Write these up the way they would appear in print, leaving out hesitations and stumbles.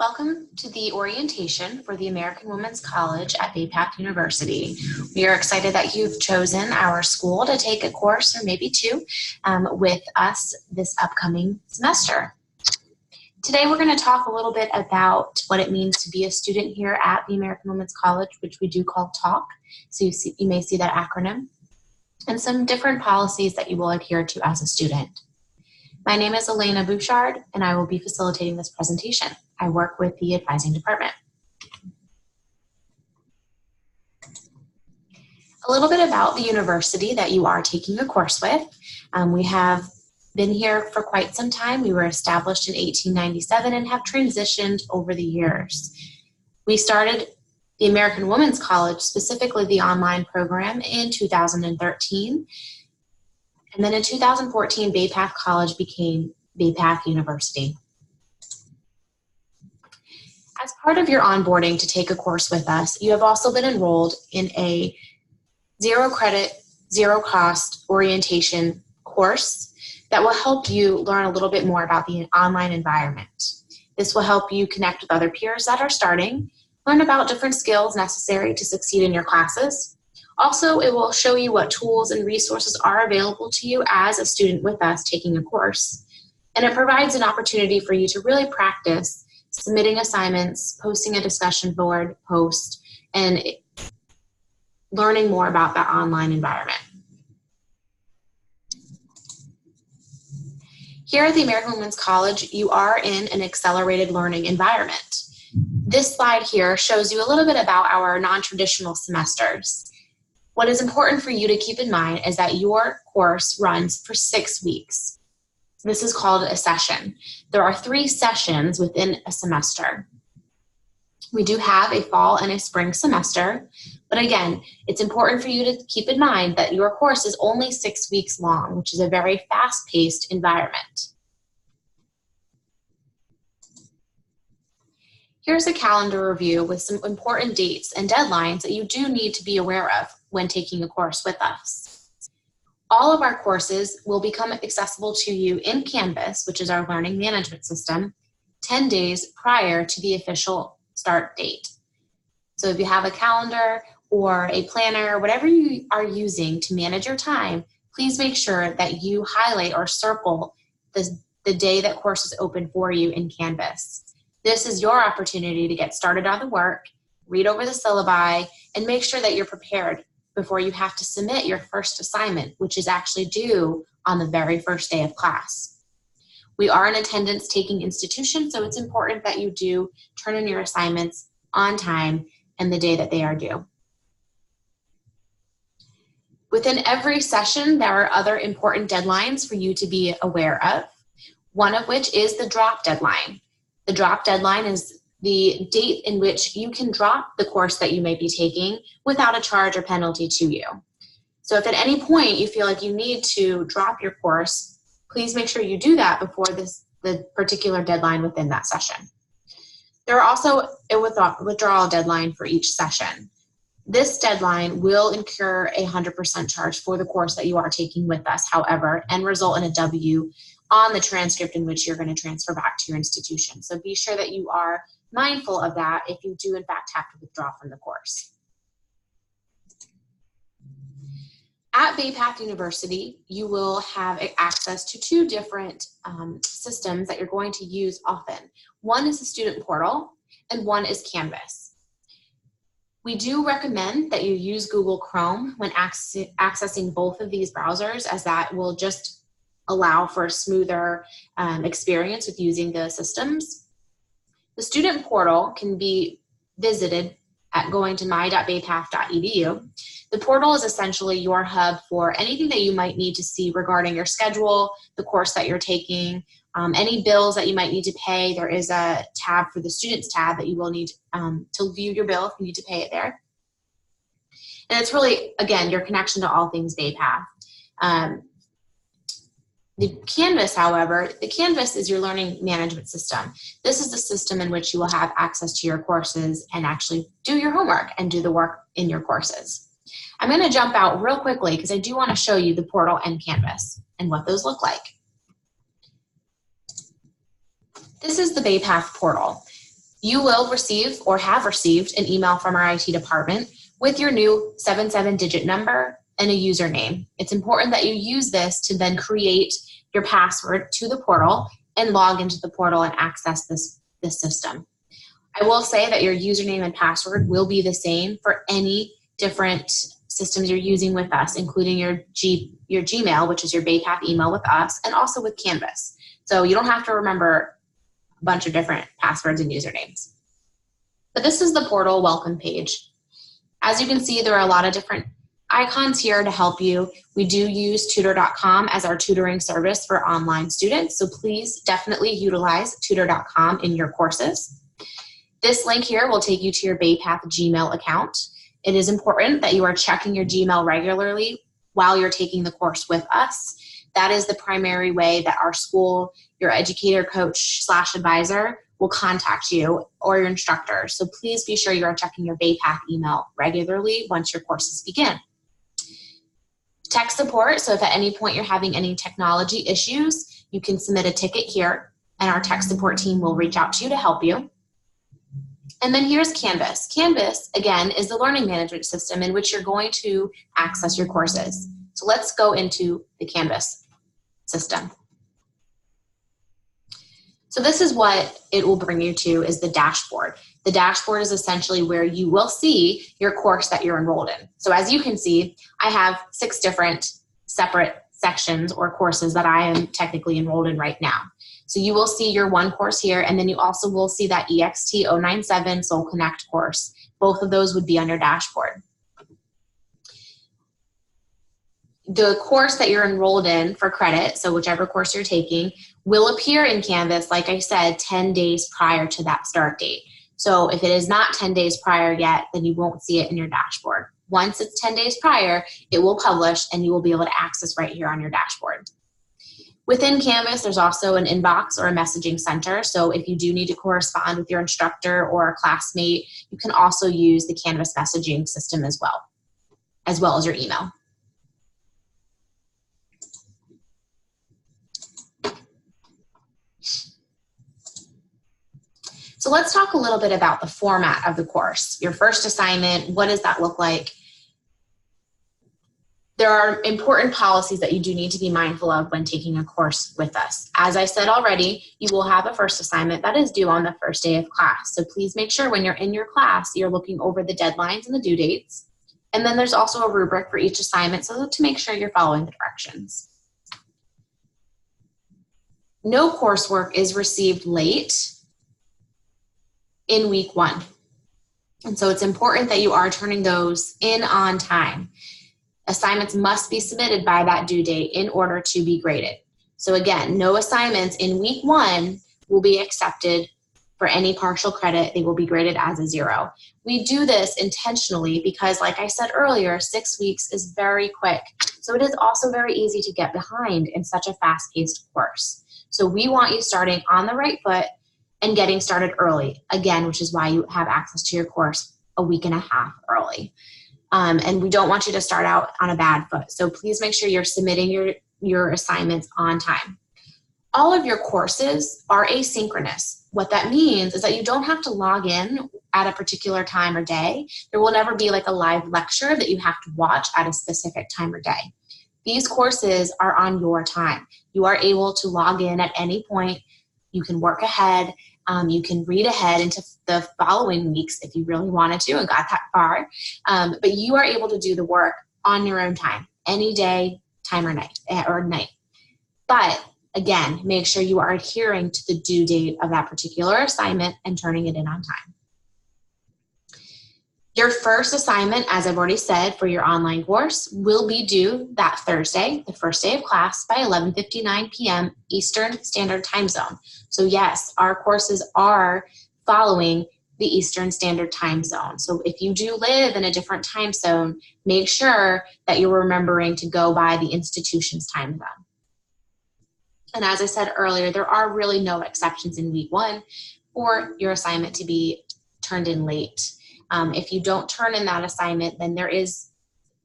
Welcome to the orientation for the American Women's College at Bay Path University. We are excited that you've chosen our school to take a course or maybe two with us this upcoming semester. Today we're going to talk a little bit about what it means to be a student here at the American Women's College, which we do call TALK. So you may see that acronym, and some different policies that you will adhere to as a student. My name is Elena Bouchard, and I will be facilitating this presentation. I work with the advising department. A little bit about the university that you are taking a course with. We have been here for quite some time. We were established in 1897 and have transitioned over the years. We started the American Women's College, specifically the online program, in 2013. And then in 2014, Bay Path College became Bay Path University. As part of your onboarding to take a course with us, you have also been enrolled in a zero credit, zero cost orientation course that will help you learn a little bit more about the online environment. This will help you connect with other peers that are starting, learn about different skills necessary to succeed in your classes. Also, it will show you what tools and resources are available to you as a student with us taking a course. And it provides an opportunity for you to really practice submitting assignments, posting a discussion board post, and learning more about that online environment. Here at the American Women's College, you are in an accelerated learning environment. This slide here shows you a little bit about our non-traditional semesters. What is important for you to keep in mind is that your course runs for 6 weeks. This is called a session. There are 3 sessions within a semester. We do have a fall and a spring semester, but again, it's important for you to keep in mind that your course is only 6 weeks long, which is a very fast-paced environment. Here's a calendar review with some important dates and deadlines that you do need to be aware of when taking a course with us. All of our courses will become accessible to you in Canvas, which is our learning management system, 10 days prior to the official start date. So if you have a calendar or a planner, whatever you are using to manage your time, please make sure that you highlight or circle the day that course is open for you in Canvas. This is your opportunity to get started on the work, read over the syllabi, and make sure that you're prepared before you have to submit your first assignment, which is actually due on the very first day of class. We are an attendance-taking institution, so it's important that you do turn in your assignments on time and the day that they are due. Within every session, there are other important deadlines for you to be aware of, one of which is the drop deadline. The drop deadline is the date in which you can drop the course that you may be taking without a charge or penalty to you. So if at any point you feel like you need to drop your course, please make sure you do that before the particular deadline within that session. There are also a withdrawal deadline for each session. This deadline will incur a 100% charge for the course that you are taking with us, however, and result in a W on the transcript in which you're going to transfer back to your institution. So be sure that you are mindful of that if you do in fact have to withdraw from the course. At Bay Path University, you will have access to 2 different systems that you're going to use often. One is the student portal and one is Canvas. We do recommend that you use Google Chrome when accessing both of these browsers, as that will just allow for a smoother experience with using the systems. The student portal can be visited at going to my.baypath.edu. The portal is essentially your hub for anything that you might need to see regarding your schedule, the course that you're taking, any bills that you might need to pay. There is a tab for the students tab that you will need to view your bill if you need to pay it there. And it's really, again, your connection to all things Bay Path. The Canvas, however, the Canvas is your learning management system. This is the system in which you will have access to your courses and actually do your homework and do the work in your courses. I'm going to jump out real quickly because I do want to show you the portal and Canvas and what those look like. This is the Bay Path portal. You will receive or have received an email from our IT department with your new 7-digit number and a username. It's important that you use this to then create your password to the portal and log into the portal and access this system. I will say that your username and password will be the same for any different systems you're using with us, including your Gmail, which is your BayPath email with us, and also with Canvas. So you don't have to remember a bunch of different passwords and usernames. But this is the portal welcome page. As you can see, there are a lot of different icons here to help you. We do use tutor.com as our tutoring service for online students, so please definitely utilize tutor.com in your courses. This link here will take you to your BayPath Gmail account. It is important that you are checking your Gmail regularly while you're taking the course with us. That is the primary way that our school, your educator, coach / advisor will contact you or your instructor. So please be sure you are checking your BayPath email regularly once your courses begin. Tech support, so if at any point you're having any technology issues, you can submit a ticket here and our tech support team will reach out to you to help you. And then here's Canvas. Canvas, again, is the learning management system in which you're going to access your courses. So let's go into the Canvas system. So this is what it will bring you to, is the dashboard. The dashboard is essentially where you will see your course that you're enrolled in. So as you can see, I have 6 different separate sections or courses that I am technically enrolled in right now. So you will see your one course here, and then you also will see that EXT 097 Soul Connect course. Both of those would be on your dashboard. The course that you're enrolled in for credit, so whichever course you're taking, will appear in Canvas, like I said, 10 days prior to that start date. So if it is not 10 days prior yet, then you won't see it in your dashboard. Once it's 10 days prior, it will publish and you will be able to access right here on your dashboard. Within Canvas, there's also an inbox or a messaging center. So if you do need to correspond with your instructor or a classmate, you can also use the Canvas messaging system as well as your email. So let's talk a little bit about the format of the course. Your first assignment, what does that look like? There are important policies that you do need to be mindful of when taking a course with us. As I said already, you will have a first assignment that is due on the first day of class. So please make sure when you're in your class, you're looking over the deadlines and the due dates. And then there's also a rubric for each assignment so to make sure you're following the directions. No coursework is received late in week 1. And so it's important that you are turning those in on time. Assignments must be submitted by that due date in order to be graded. So again, no assignments in week 1 will be accepted for any partial credit. They will be graded as a 0. We do this intentionally because, like I said earlier, 6 weeks is very quick. So it is also very easy to get behind in such a fast-paced course. So we want you starting on the right foot and getting started early, again, which is why you have access to your course a week and a half early. And we don't want you to start out on a bad foot. So please make sure you're submitting your assignments on time. All of your courses are asynchronous. What that means is that you don't have to log in at a particular time or day. There will never be like a live lecture that you have to watch at a specific time or day. These courses are on your time. You are able to log in at any point. You can work ahead. You can read ahead into the following weeks if you really wanted to and got that far. But you are able to do the work on your own time, any day, time or night. But again, make sure you are adhering to the due date of that particular assignment and turning it in on time. Your first assignment, as I've already said, for your online course will be due that Thursday, the first day of class, by 11:59 p.m. Eastern Standard Time Zone. So yes, our courses are following the Eastern Standard Time Zone. So if you do live in a different time zone, make sure that you're remembering to go by the institution's time zone. And as I said earlier, there are really no exceptions in week 1 for your assignment to be turned in late. If you don't turn in that assignment, then there is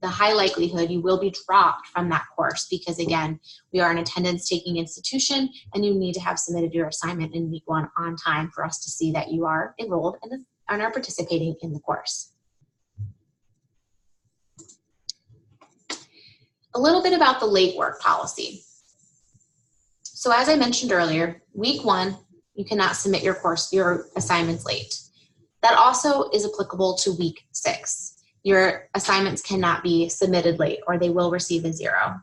the high likelihood you will be dropped from that course because, again, we are an attendance taking institution and you need to have submitted your assignment in week 1 on time for us to see that you are enrolled and are participating in the course. A little bit about the late work policy. So as I mentioned earlier, week 1, you cannot submit your assignments late. That also is applicable to week 6. Your assignments cannot be submitted late or they will receive a 0.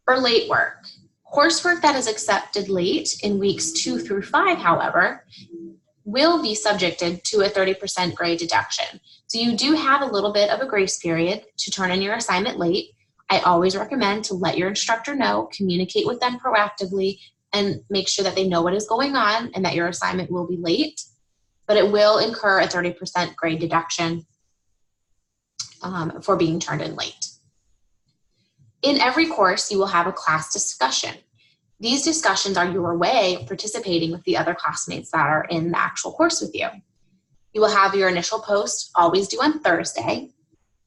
For late work, coursework that is accepted late in weeks 2 through 5, however, will be subjected to a 30% grade deduction. So you do have a little bit of a grace period to turn in your assignment late. I always recommend to let your instructor know, communicate with them proactively, and make sure that they know what is going on and that your assignment will be late, but it will incur a 30% grade deduction for being turned in late. In every course, you will have a class discussion. These discussions are your way of participating with the other classmates that are in the actual course with you. You will have your initial post always due on Thursday,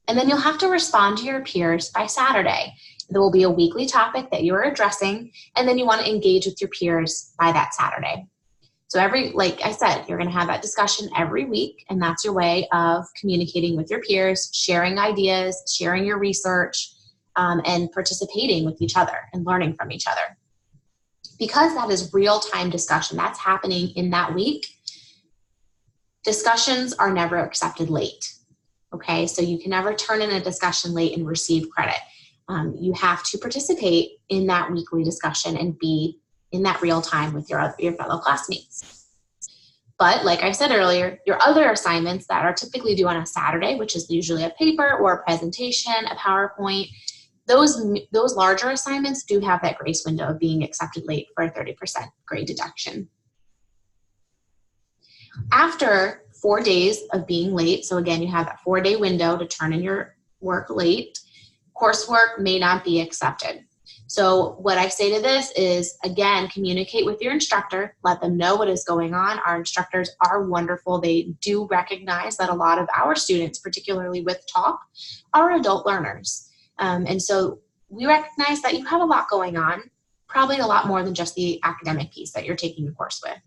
and then you'll have to respond to your peers by Saturday. There will be a weekly topic that you are addressing, and then you want to engage with your peers by that Saturday. So like I said, you're going to have that discussion every week, and that's your way of communicating with your peers, sharing ideas, sharing your research, and participating with each other and learning from each other. Because that is real-time discussion, that's happening in that week, discussions are never accepted late. Okay, so you can never turn in a discussion late and receive credit. You have to participate in that weekly discussion and be in that real time with your fellow classmates. But like I said earlier, your other assignments that are typically due on a Saturday, which is usually a paper or a presentation, a PowerPoint, those larger assignments do have that grace window of being accepted late for a 30% grade deduction. After 4 days of being late, so again, you have that 4-day window to turn in your work late, coursework may not be accepted. So what I say to this is, again, communicate with your instructor, let them know what is going on. Our instructors are wonderful. They do recognize that a lot of our students, particularly with talk, are adult learners. And so we recognize that you have a lot going on, probably a lot more than just the academic piece that you're taking the course with.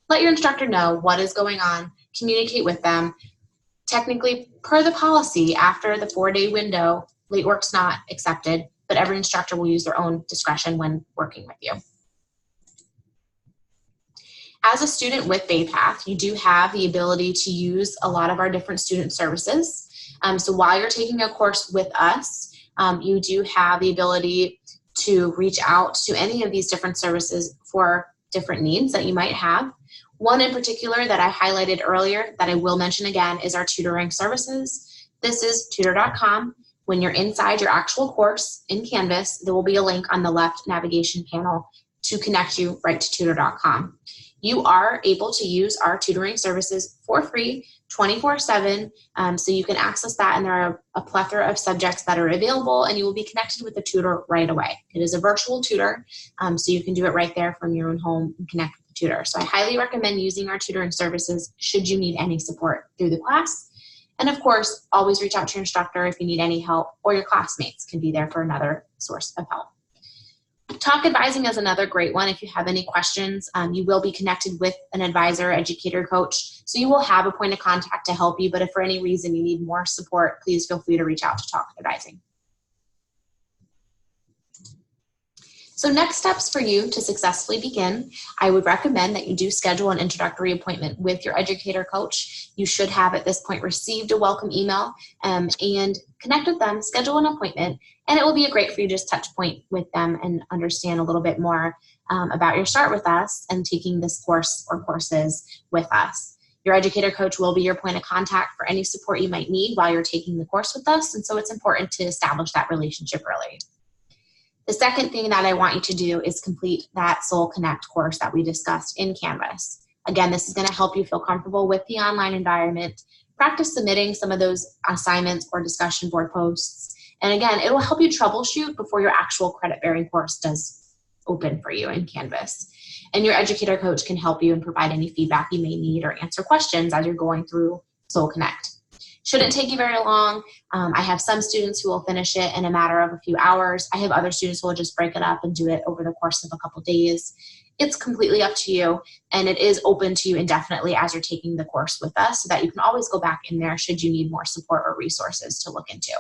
Let your instructor know what is going on, communicate with them. Technically, per the policy, after the 4-day window, late work's not accepted, but every instructor will use their own discretion when working with you. As a student with Bay Path, you do have the ability to use a lot of our different student services. So while you're taking a course with us, you do have the ability to reach out to any of these different services for different needs that you might have. One in particular that I highlighted earlier that I will mention again is our tutoring services. This is tutor.com. When you're inside your actual course in Canvas, there will be a link on the left navigation panel to connect you right to tutor.com. You are able to use our tutoring services for free 24/7, so you can access that, and there are a plethora of subjects that are available, and you will be connected with a tutor right away. It is a virtual tutor, so you can do it right there from your own home and connect with the tutor. So I highly recommend using our tutoring services should you need any support through the class. And of course, always reach out to your instructor if you need any help, or your classmates can be there for another source of help. Talk advising is another great one. If you have any questions, you will be connected with an advisor, educator, coach. So you will have a point of contact to help you, but if for any reason you need more support, please feel free to reach out to Talk Advising. So next steps for you to successfully begin, I would recommend that you do schedule an introductory appointment with your educator coach. You should have at this point received a welcome email and connect with them, schedule an appointment, and it will be great for you to just touch point with them and understand a little bit more about your start with us and taking this course or courses with us. Your educator coach will be your point of contact for any support you might need while you're taking the course with us, and so it's important to establish that relationship early. The second thing that I want you to do is complete that Soul Connect course that we discussed in Canvas. Again, this is going to help you feel comfortable with the online environment, practice submitting some of those assignments or discussion board posts, and again, it will help you troubleshoot before your actual credit-bearing course does open for you in Canvas. And your educator coach can help you and provide any feedback you may need or answer questions as you're going through Soul Connect. Shouldn't take you very long. I have some students who will finish it in a matter of a few hours. I have other students who will just break it up and do it over the course of a couple days. It's completely up to you, and it is open to you indefinitely as you're taking the course with us, so that you can always go back in there should you need more support or resources to look into.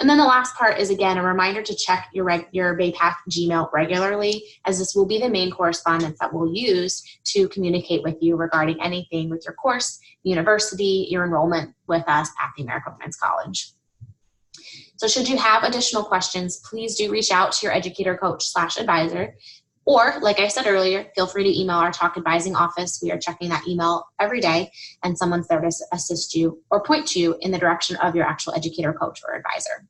And then the last part is, again, a reminder to check your BayPath Gmail regularly, as this will be the main correspondence that we'll use to communicate with you regarding anything with your course, university, your enrollment with us at the American Women's College. So should you have additional questions, please do reach out to your educator coach/advisor. Or, like I said earlier, feel free to email our Talk Advising office. We are checking that email every day, and someone's there to assist you or point you in the direction of your actual educator, coach, or advisor.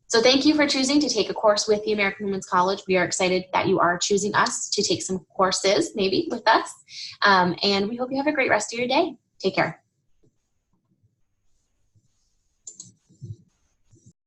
So thank you for choosing to take a course with the American Women's College. We are excited that you are choosing us to take some courses, maybe, with us. And we hope you have a great rest of your day. Take care.